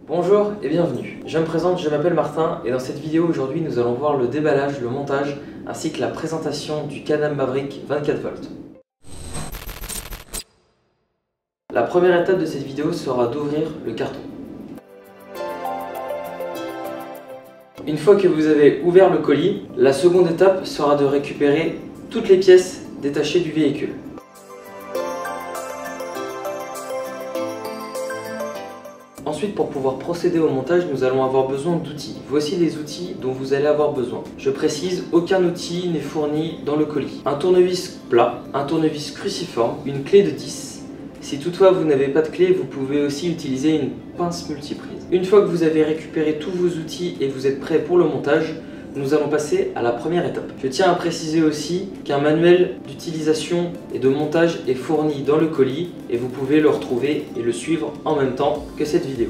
Bonjour et bienvenue. Je me présente, je m'appelle Martin et dans cette vidéo aujourd'hui nous allons voir le déballage, le montage ainsi que la présentation du Can-Am Maverick 24V. La première étape de cette vidéo sera d'ouvrir le carton. Une fois que vous avez ouvert le colis, la seconde étape sera de récupérer toutes les pièces détachées du véhicule. Ensuite, pour pouvoir procéder au montage, nous allons avoir besoin d'outils. Voici les outils dont vous allez avoir besoin. Je précise, aucun outil n'est fourni dans le colis. Un tournevis plat, un tournevis cruciforme, une clé de 10. Si toutefois vous n'avez pas de clé, vous pouvez aussi utiliser une pince multiprise. Une fois que vous avez récupéré tous vos outils et vous êtes prêt pour le montage, nous allons passer à la première étape. Je tiens à préciser aussi qu'un manuel d'utilisation et de montage est fourni dans le colis et vous pouvez le retrouver et le suivre en même temps que cette vidéo.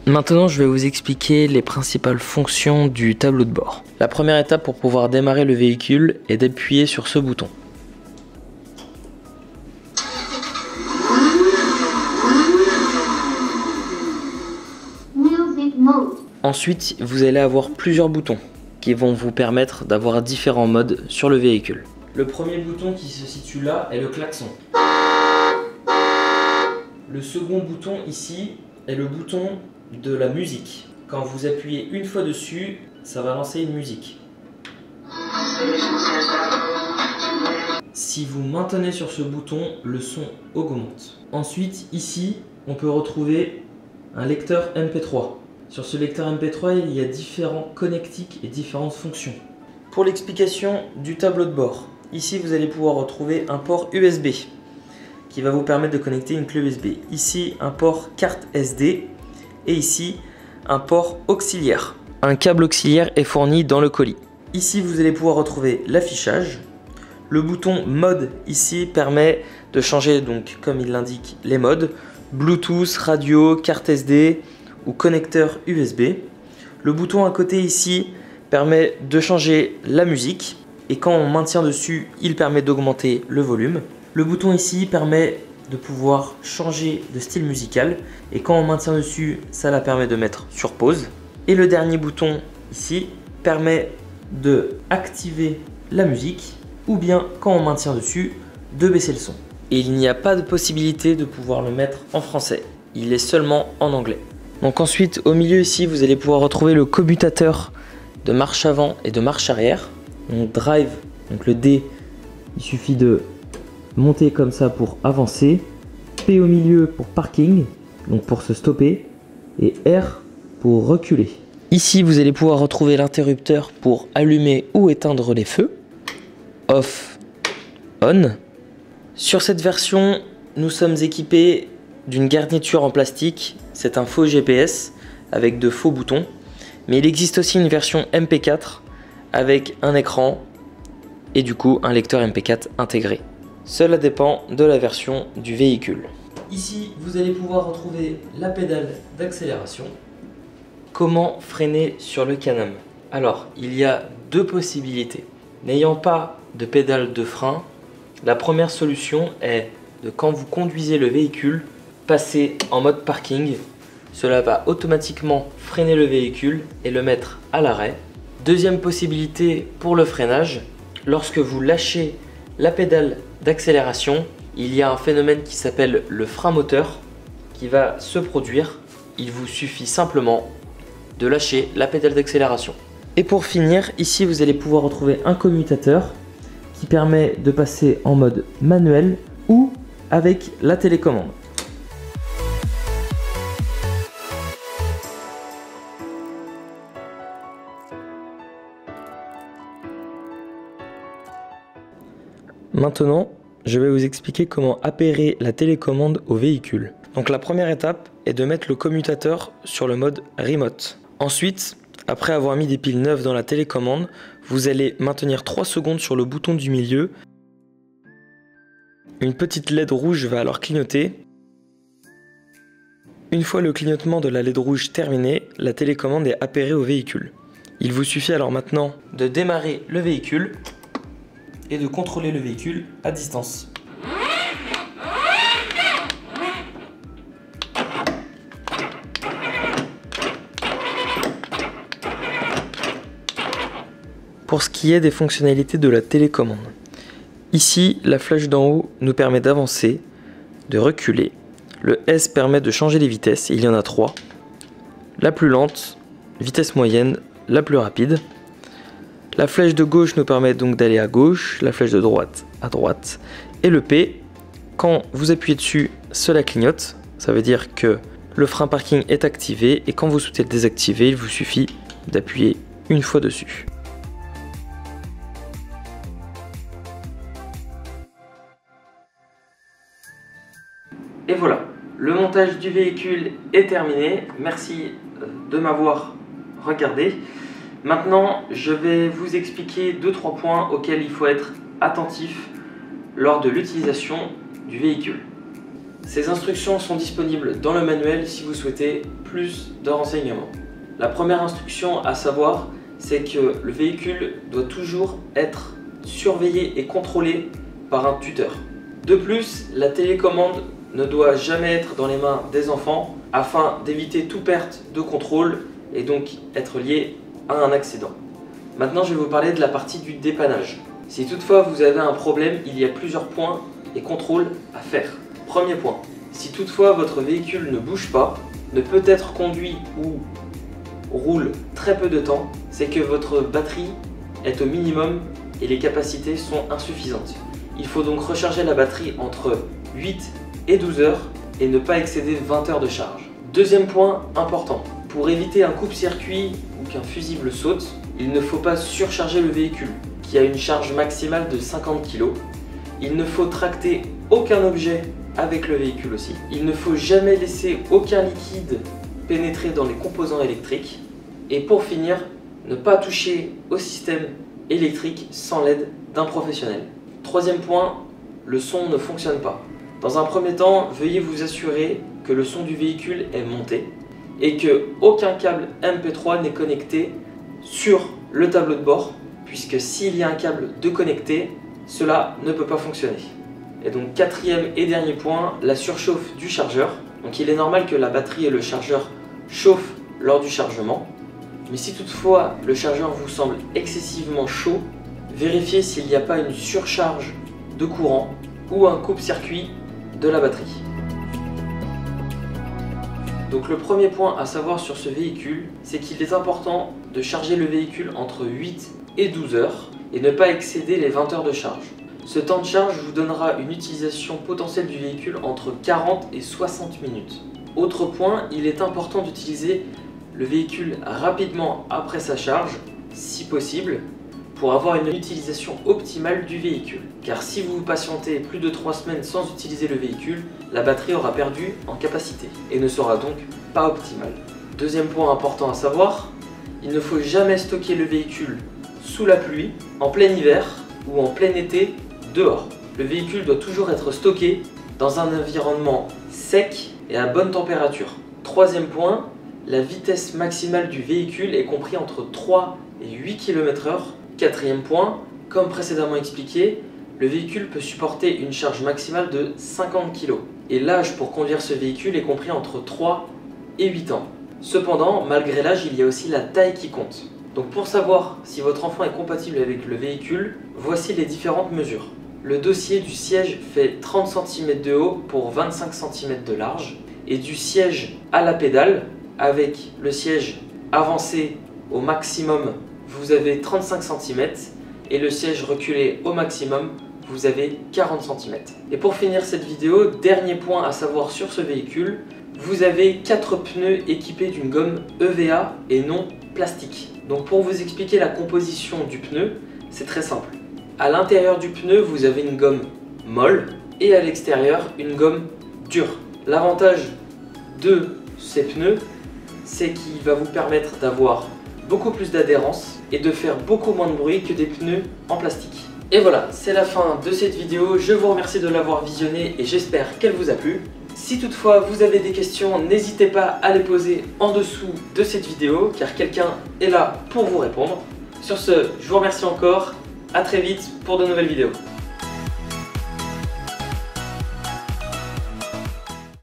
Maintenant, je vais vous expliquer les principales fonctions du tableau de bord. La première étape pour pouvoir démarrer le véhicule est d'appuyer sur ce bouton. Ensuite, vous allez avoir plusieurs boutons qui vont vous permettre d'avoir différents modes sur le véhicule. Le premier bouton qui se situe là est le klaxon. Le second bouton ici est le bouton de la musique. Quand vous appuyez une fois dessus, ça va lancer une musique. Si vous maintenez sur ce bouton, le son augmente. Ensuite, ici, on peut retrouver un lecteur MP3. Sur ce lecteur MP3, il y a différents connectiques et différentes fonctions. Pour l'explication du tableau de bord, ici vous allez pouvoir retrouver un port USB qui va vous permettre de connecter une clé USB. Ici, un port carte SD et ici, un port auxiliaire. Un câble auxiliaire est fourni dans le colis. Ici, vous allez pouvoir retrouver l'affichage. Le bouton mode ici permet de changer, donc comme il l'indique, les modes. Bluetooth, radio, carte SD ou connecteur USB. Le bouton à côté ici permet de changer la musique et quand on maintient dessus, il permet d'augmenter le volume. Le bouton ici permet de pouvoir changer de style musical et quand on maintient dessus, ça la permet de mettre sur pause. Et le dernier bouton ici permet de activer la musique ou bien quand on maintient dessus, de baisser le son. Et il n'y a pas de possibilité de pouvoir le mettre en français, il est seulement en anglais. Donc ensuite, au milieu ici, vous allez pouvoir retrouver le commutateur de marche avant et de marche arrière. Donc drive, donc le D, il suffit de monter comme ça pour avancer. P au milieu pour parking, donc pour se stopper. Et R pour reculer. Ici, vous allez pouvoir retrouver l'interrupteur pour allumer ou éteindre les feux. Off, on. Sur cette version, nous sommes équipés d'une garniture en plastique. C'est un faux GPS avec de faux boutons. Mais il existe aussi une version MP4 avec un écran et du coup un lecteur MP4 intégré. Cela dépend de la version du véhicule. Ici, vous allez pouvoir retrouver la pédale d'accélération. Comment freiner sur le Can-Am? Alors, il y a deux possibilités. N'ayant pas de pédale de frein, la première solution est de, quand vous conduisez le véhicule, passer en mode parking. Cela va automatiquement freiner le véhicule et le mettre à l'arrêt. Deuxième possibilité pour le freinage, lorsque vous lâchez la pédale d'accélération, il y a un phénomène qui s'appelle le frein moteur qui va se produire. Il vous suffit simplement de lâcher la pédale d'accélération. Et pour finir, ici vous allez pouvoir retrouver un commutateur qui permet de passer en mode manuel ou avec la télécommande. Maintenant, je vais vous expliquer comment appairer la télécommande au véhicule. Donc la première étape est de mettre le commutateur sur le mode remote. Ensuite, après avoir mis des piles neuves dans la télécommande, vous allez maintenir 3 secondes sur le bouton du milieu. Une petite LED rouge va alors clignoter. Une fois le clignotement de la LED rouge terminé, la télécommande est appairée au véhicule. Il vous suffit alors maintenant de démarrer le véhicule et de contrôler le véhicule à distance. Pour ce qui est des fonctionnalités de la télécommande, ici la flèche d'en haut nous permet d'avancer, de reculer. Le S permet de changer les vitesses, il y en a 3. La plus lente, vitesse moyenne, la plus rapide. La flèche de gauche nous permet donc d'aller à gauche, la flèche de droite à droite. Et le P, quand vous appuyez dessus, cela clignote. Ça veut dire que le frein parking est activé et quand vous souhaitez le désactiver, il vous suffit d'appuyer une fois dessus. Et voilà, le montage du véhicule est terminé. Merci de m'avoir regardé. Maintenant, je vais vous expliquer 2-3 points auxquels il faut être attentif lors de l'utilisation du véhicule. Ces instructions sont disponibles dans le manuel si vous souhaitez plus de renseignements. La première instruction à savoir, c'est que le véhicule doit toujours être surveillé et contrôlé par un tuteur. De plus, la télécommande ne doit jamais être dans les mains des enfants afin d'éviter toute perte de contrôle et donc être lié à un accident. Maintenant, je vais vous parler de la partie du dépannage. Si toutefois vous avez un problème, il y a plusieurs points et contrôles à faire. Premier point, si toutefois votre véhicule ne bouge pas, ne peut être conduit ou roule très peu de temps, c'est que votre batterie est au minimum et les capacités sont insuffisantes. Il faut donc recharger la batterie entre 8 et 12 heures et ne pas excéder 20 heures de charge. Deuxième point important, pour éviter un coupe-circuit ou qu'un fusible saute, il ne faut pas surcharger le véhicule qui a une charge maximale de 50 kg. Il ne faut tracter aucun objet avec le véhicule aussi. Il ne faut jamais laisser aucun liquide pénétrer dans les composants électriques. Et pour finir, ne pas toucher au système électrique sans l'aide d'un professionnel. Troisième point, le son ne fonctionne pas. Dans un premier temps, veuillez vous assurer que le son du véhicule est monté et que aucun câble MP3 n'est connecté sur le tableau de bord, puisque s'il y a un câble de connecté, cela ne peut pas fonctionner. Et donc quatrième et dernier point, la surchauffe du chargeur. Donc il est normal que la batterie et le chargeur chauffent lors du chargement. Mais si toutefois le chargeur vous semble excessivement chaud, vérifiez s'il n'y a pas une surcharge de courant ou un coupe-circuit de la batterie. Donc le premier point à savoir sur ce véhicule, c'est qu'il est important de charger le véhicule entre 8 et 12 heures et ne pas excéder les 20 heures de charge. Ce temps de charge vous donnera une utilisation potentielle du véhicule entre 40 et 60 minutes. Autre point, il est important d'utiliser le véhicule rapidement après sa charge, si possible, pour avoir une utilisation optimale du véhicule. Car si vous patientez plus de 3 semaines sans utiliser le véhicule, la batterie aura perdu en capacité et ne sera donc pas optimale. Deuxième point important à savoir, il ne faut jamais stocker le véhicule sous la pluie, en plein hiver ou en plein été dehors. Le véhicule doit toujours être stocké dans un environnement sec et à bonne température. Troisième point, la vitesse maximale du véhicule est comprise entre 3 et 8 km/h. Quatrième point, comme précédemment expliqué, le véhicule peut supporter une charge maximale de 50 kg. Et l'âge pour conduire ce véhicule est compris entre 3 et 8 ans. Cependant, malgré l'âge, il y a aussi la taille qui compte. Donc pour savoir si votre enfant est compatible avec le véhicule, voici les différentes mesures. Le dossier du siège fait 30 cm de haut pour 25 cm de large. Et du siège à la pédale, avec le siège avancé au maximum, vous avez 35 cm. Et le siège reculé au maximum, vous avez 40 cm. Et pour finir cette vidéo, dernier point à savoir sur ce véhicule, vous avez 4 pneus équipés d'une gomme EVA et non plastique. Donc pour vous expliquer la composition du pneu, c'est très simple. À l'intérieur du pneu, vous avez une gomme molle et à l'extérieur, une gomme dure. L'avantage de ces pneus, c'est qu'il va vous permettre d'avoir beaucoup plus d'adhérence et de faire beaucoup moins de bruit que des pneus en plastique. Et voilà, c'est la fin de cette vidéo. Je vous remercie de l'avoir visionnée et j'espère qu'elle vous a plu. Si toutefois vous avez des questions, n'hésitez pas à les poser en dessous de cette vidéo car quelqu'un est là pour vous répondre. Sur ce, je vous remercie encore. À très vite pour de nouvelles vidéos.